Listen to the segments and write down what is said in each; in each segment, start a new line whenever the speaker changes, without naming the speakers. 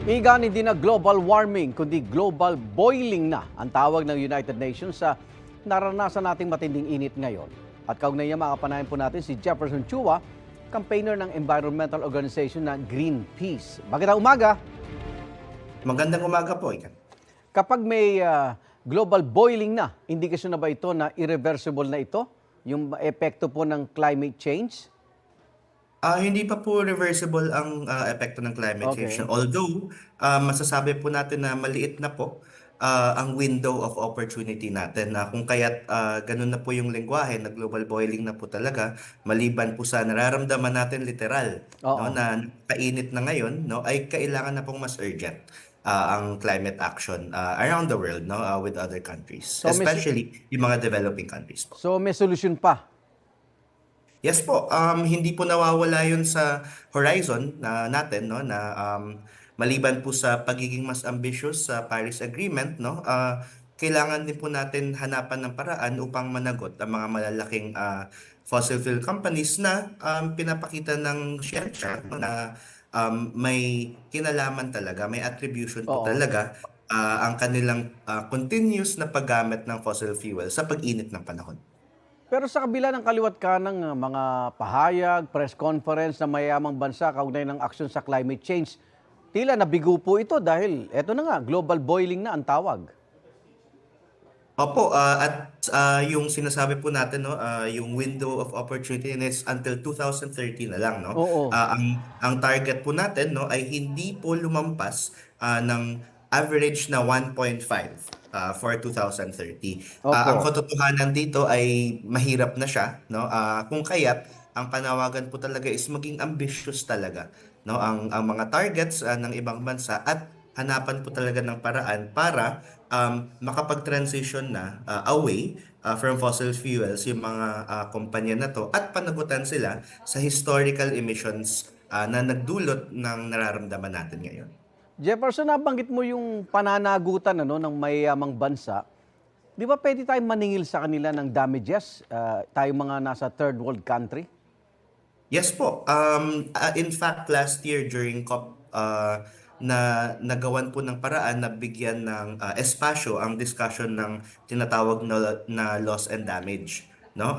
Igan, hindi na global warming, kundi global boiling na ang tawag ng United Nations sa naranasan nating matinding init ngayon. At kaugnay niya, makapanayan po natin si Jefferson Chua, campaigner ng environmental organization na Greenpeace. Magandang umaga!
Magandang umaga po, Ikan.
Kapag may global boiling na, indikasyon na ba ito na irreversible na ito? Yung epekto po ng climate change?
Hindi pa po reversible ang epekto ng climate change.
Okay.
Although, masasabi po natin na maliit na po ang window of opportunity natin. Kung kaya't ganun na po yung lengguwahe na global boiling na po talaga, maliban po sa nararamdaman natin literal, no,
Oo.
na kainit na ngayon, no, ay kailangan na pong mas urgent ang climate action around the world, no, with other countries,
So may,
especially yung mga developing countries po.
so may solusyon pa?
Yes po, hindi po nawawala yun sa horizon na natin, no, na maliban po sa pagiging mas ambitious sa Paris Agreement, no, kailangan din po natin hanapan ng paraan upang managot ang mga malalaking fossil fuel companies na pinapakita ng siyensya, no, na may kinalaman talaga, may attribution po
Oo.
talaga ang kanilang continuous na paggamit ng fossil fuel sa pag-init ng panahon.
Pero sa kabila ng kaliwat kanang mga pahayag, press conference ng mayamang bansa kaugnay ng aksyon sa climate change, tila nabigo po ito dahil eto na nga, global boiling na ang tawag.
Opo, at yung sinasabi po natin, no, yung window of opportunity is until 2030 na lang, no.
Oo.
Ang target po natin, no, ay hindi po lumampas ng average na 1.5 for 2030. Ang
Opo.
katotohanan dito ay mahirap na siya, no. Kung kaya't ang panawagan po talaga is maging ambitious talaga, no, ang mga targets ng ibang bansa at hanapan po talaga ng paraan para makapag-transition na away from fossil fuels yung mga kumpanya na to at panagutan sila sa historical emissions na nagdulot ng nararamdaman natin ngayon.
Jefferson, nabanggit mo yung pananagutan ng mayamang bansa. Di ba pwede tayong maningil sa kanila ng damages, tayong mga nasa third world country?
Yes po. In fact, last year during COP, na nagawan po ng paraan na bigyan ng espasyo ang discussion ng tinatawag na loss and damage. No?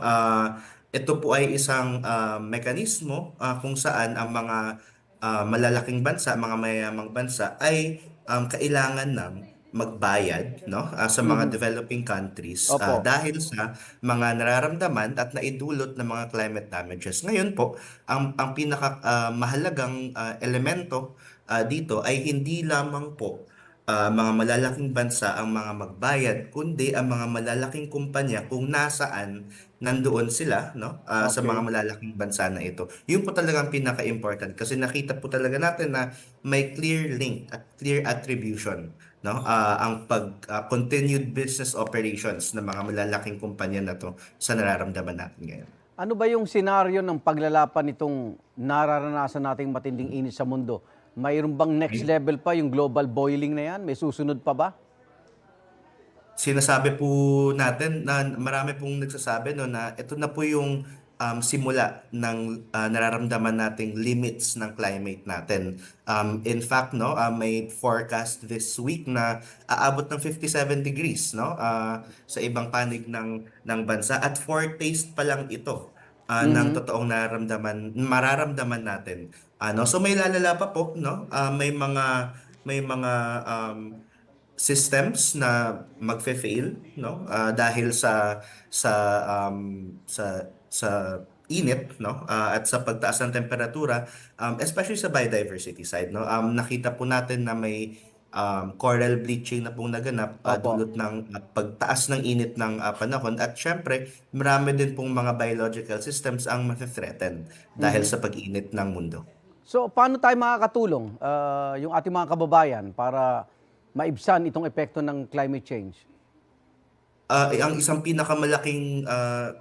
Ito po ay isang mekanismo kung saan ang mga malalaking bansa, mga mayayamang bansa ay kailangan ng magbayad, no, sa mga
Mhm.
developing countries
Opo.
dahil sa mga nararamdaman at naidulot ng mga climate damages. Ngayon po, ang pinaka mahalagang elemento dito ay hindi lamang po mga malalaking bansa ang mga magbayad, kundi ang mga malalaking kumpanya kung nasaan nandoon sila, no, sa mga
Okay.
malalaking bansa na ito. Yun po talaga ang pinaka-important kasi nakita po talaga natin na may clear link at clear attribution, no, ang continued business operations ng mga malalaking kumpanya na to sa nararamdaman natin ngayon.
Ano ba yung senaryo ng paglalapan nitong nararanasan nating matinding init sa mundo? Mayroon bang next level pa yung global boiling na yan? May susunod pa ba?
Sinasabi po natin na marami pong nagsasabi, no, na ito na po yung simula ng nararamdaman nating limits ng climate natin. In fact, no, may forecast this week na aabot ng 57 degrees, no, sa ibang panig ng bansa at foretaste pa lang ito ng
Mhm.
totoong mararamdaman natin. So may lalala pa po, no? May mga systems na magfe-fail, no, dahil sa init, no, at sa pagtaas ng temperatura, especially sa biodiversity side, no. Nakita po natin na may coral bleaching na pong naganap
Opo.
dulot ng pagtaas ng init ng panahon at syempre marami din pong mga biological systems ang mafe-threaten dahil
Mhm.
sa pag-init ng mundo.
So, paano tayo makakatulong, yung ating mga kababayan para maibsan itong epekto ng climate change?
Ang isang pinakamalaking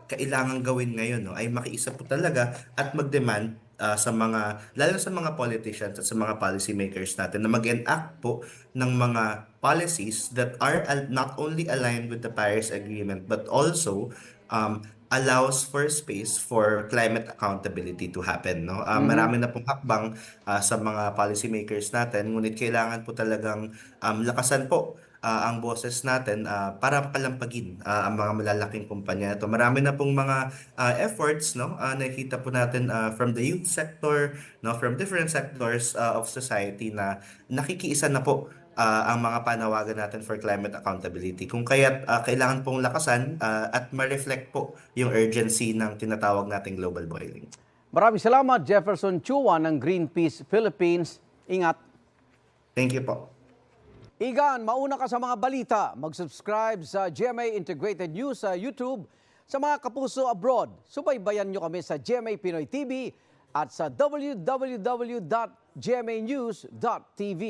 kailangang gawin ngayon, no, ay makiisa po talaga at mag-demand lalo sa mga politicians at sa mga policy makers natin na mag-enact po ng mga policies that are not only aligned with the Paris Agreement but also allows for space for climate accountability to happen, no? Marami na pong hakbang sa mga policymakers natin, ngunit kailangan po talagang lakasan po ang boses natin para kalampagin ang mga malalaking kumpanya ito. Marami na pong mga efforts, no? Nakikita po natin from the youth sector, no, from different sectors of society na nakikiisa na po ang mga panawagan natin for climate accountability. Kung kaya't kailangan pong lakasan at ma-reflect po yung urgency ng tinatawag nating global boiling.
Maraming salamat, Jefferson Chua ng Greenpeace Philippines. Ingat.
Thank you po.
Igan, mauna ka sa mga balita. Mag-subscribe sa GMA Integrated News sa YouTube. Sa mga kapuso abroad, subaybayan nyo kami sa GMA Pinoy TV at sa www.gmanews.tv.